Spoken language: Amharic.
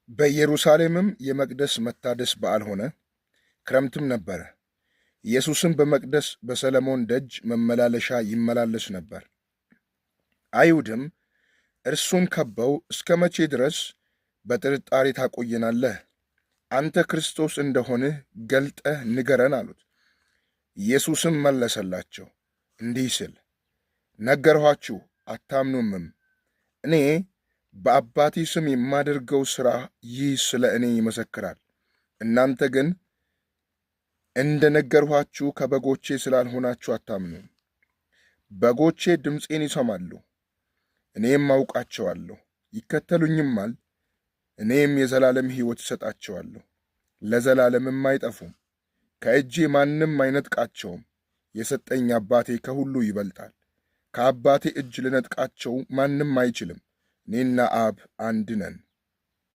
በኢየሩሳሌምም የመቅደስ መታደስ በዓል ሆነ፣ ክረምትም ነበረ። ኢየሱስም በመቅደስ በሰለሞን ደጅ መመላለሻ ይመላለስ ነበር። አይሁድም እርሱን ከበው እስከ መቼ ድረስ በጥርጣሬ ታቆየናለህ? አንተ ክርስቶስ እንደሆንህ ገልጠህ ንገረን አሉት። ኢየሱስም መለሰላቸው እንዲህ ሲል፣ ነገርኋችሁ፣ አታምኑምም። እኔ በአባቴ ስም የማደርገው ሥራ ይህ ስለ እኔ ይመሰክራል። እናንተ ግን እንደ ነገርኋችሁ ከበጎቼ ስላልሆናችሁ አታምኑም። በጎቼ ድምፄን ይሰማሉ፣ እኔም አውቃቸዋለሁ፣ ይከተሉኝማል። እኔም የዘላለም ሕይወት እሰጣቸዋለሁ፣ ለዘላለምም አይጠፉም። ከእጄ ማንም አይነጥቃቸውም። የሰጠኝ አባቴ ከሁሉ ይበልጣል። ከአባቴ እጅ ልነጥቃቸው ማንም አይችልም። እኔና አብ አንድ ነን።